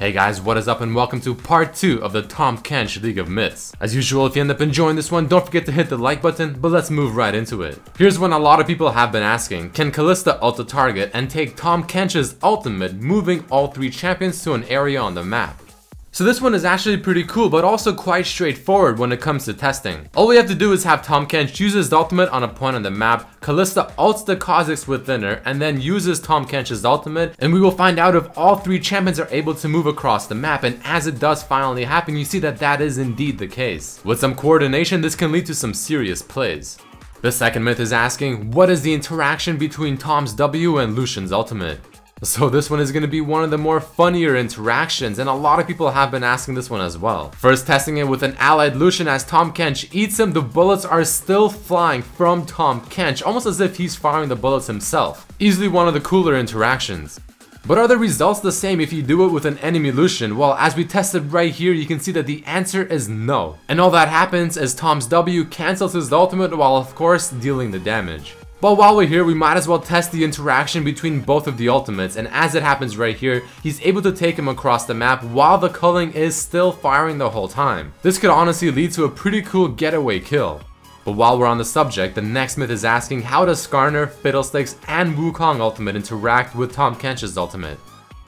Hey guys, what is up and welcome to part 2 of the Tahm Kench League of Myths. As usual, if you end up enjoying this one, don't forget to hit the like button, but let's move right into it. Here's one a lot of people have been asking: can Calista ult the target and take Tahm Kench's ultimate, moving all 3 champions to an area on the map? So this one is actually pretty cool, but also quite straightforward when it comes to testing. All we have to do is have Tahm Kench use his ultimate on a point on the map, Calista ults the Kha'Zix within her, and then uses Tahm Kench's ultimate, and we will find out if all 3 champions are able to move across the map, and as it does finally happen, you see that that is indeed the case. With some coordination, this can lead to some serious plays. The second myth is asking, what is the interaction between Tahm's W and Lucian's ultimate? So this one is going to be one of the more funnier interactions, and a lot of people have been asking this one as well. First testing it with an allied Lucian, as Tahm Kench eats him, the bullets are still flying from Tahm Kench, almost as if he's firing the bullets himself. Easily one of the cooler interactions. But are the results the same if you do it with an enemy Lucian? Well, as we tested right here, you can see that the answer is no. And all that happens is Tahm's W cancels his ultimate while of course dealing the damage. But while we're here, we might as well test the interaction between both of the ultimates, and as it happens right here, he's able to take him across the map while the culling is still firing the whole time. This could honestly lead to a pretty cool getaway kill. But while we're on the subject, the next myth is asking, how does Skarner, Fiddlesticks, and Wukong ultimate interact with Tahm Kench's ultimate?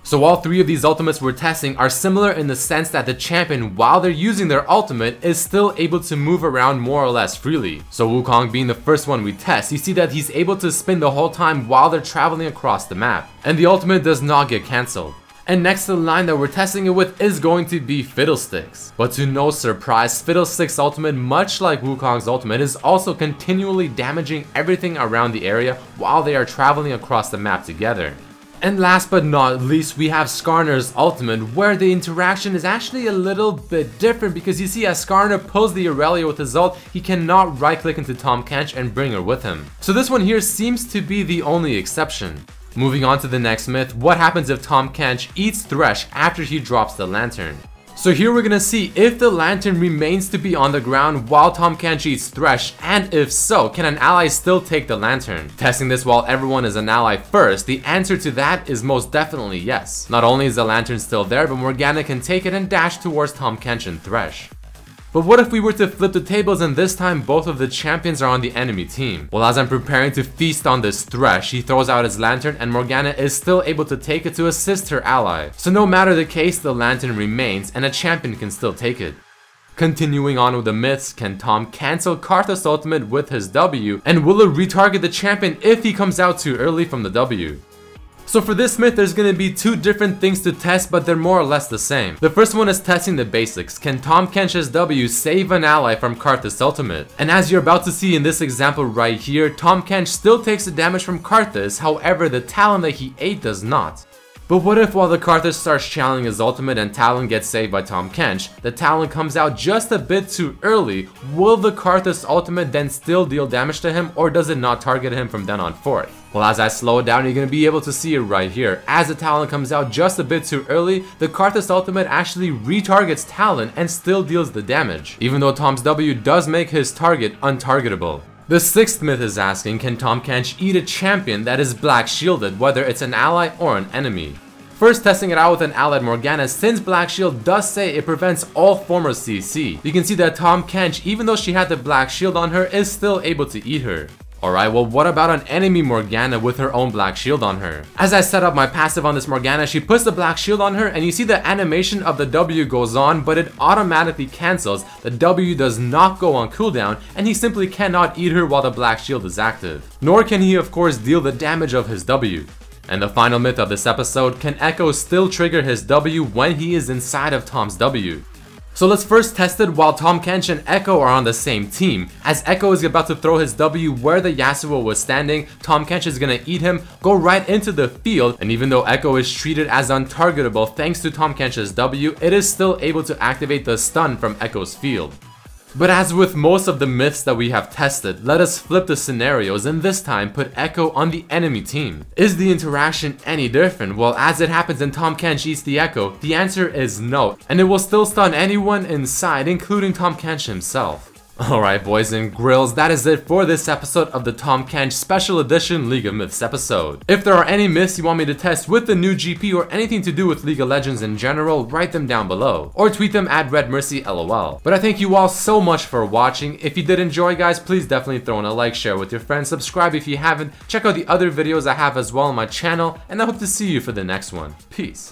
So all 3 of these ultimates we're testing are similar in the sense that the champion, while they're using their ultimate, is still able to move around more or less freely. So Wukong being the first one we test, you see that he's able to spin the whole time while they're traveling across the map, and the ultimate does not get cancelled. And next to the line that we're testing it with is going to be Fiddlesticks. But to no surprise, Fiddlesticks' ultimate, much like Wukong's ultimate, is also continually damaging everything around the area while they are traveling across the map together. And last but not least, we have Skarner's ultimate, where the interaction is actually a little bit different, because you see as Skarner pulls the Aurelia with his ult, he cannot right click into Tahm Kench and bring her with him. So this one here seems to be the only exception. Moving on to the next myth, what happens if Tahm Kench eats Thresh after he drops the lantern? So here we're gonna see if the lantern remains to be on the ground while Tahm Kench eats Thresh, and if so, can an ally still take the lantern? Testing this while everyone is an ally first, the answer to that is most definitely yes. Not only is the lantern still there, but Morgana can take it and dash towards Tahm Kench and Thresh. But what if we were to flip the tables and this time both of the champions are on the enemy team? Well, as I'm preparing to feast on this Thresh, he throws out his lantern and Morgana is still able to take it to assist her ally. So no matter the case, the lantern remains and a champion can still take it. Continuing on with the myths, can Tahm cancel Karthus' ultimate with his W, and will it retarget the champion if he comes out too early from the W? So for this myth, there's going to be 2 different things to test, but they're more or less the same. The first one is testing the basics. Can Tahm Kench's W save an ally from Karthus' ultimate? And as you're about to see in this example right here, Tahm Kench still takes the damage from Karthus, however the Talon that he ate does not. But what if while the Karthus starts channeling his ultimate and Talon gets saved by Tahm Kench, the Talon comes out just a bit too early? Will the Karthus ultimate then still deal damage to him, or does it not target him from then on forth? Well, as I slow it down, you're going to be able to see it right here. As the Talon comes out just a bit too early, the Karthus ultimate actually retargets Talon and still deals the damage, even though Tahm's W does make his target untargetable. The 6th myth is asking, can Tahm Kench eat a champion that is black shielded, whether it's an ally or an enemy? First testing it out with an allied Morgana, since Black Shield does say it prevents all form of CC. You can see that Tahm Kench, even though she had the Black Shield on her, is still able to eat her. Alright, well what about an enemy Morgana with her own Black Shield on her? As I set up my passive on this Morgana, she puts the Black Shield on her and you see the animation of the W goes on, but it automatically cancels. The W does not go on cooldown and he simply cannot eat her while the Black Shield is active. Nor can he of course deal the damage of his W. And the final myth of this episode, can Echo still trigger his W when he is inside of Tahm's W? So let's first test it while Tahm Kench and Echo are on the same team. As Echo is about to throw his W where the Yasuo was standing, Tahm Kench is gonna eat him, go right into the field, and even though Echo is treated as untargetable thanks to Tahm Kench's W, it is still able to activate the stun from Echo's field. But as with most of the myths that we have tested, let us flip the scenarios and this time put Echo on the enemy team. Is the interaction any different? Well, as it happens and Tahm Kench eats the Echo, the answer is no, and it will still stun anyone inside, including Tahm Kench himself. Alright boys and grills, that is it for this episode of the Tahm Kench Special Edition League of Myths episode. If there are any myths you want me to test with the new GP or anything to do with League of Legends in general, write them down below. Or tweet them at Redmercy LOL. But I thank you all so much for watching. If you did enjoy guys, please definitely throw in a like, share with your friends, subscribe if you haven't, check out the other videos I have as well on my channel, and I hope to see you for the next one. Peace.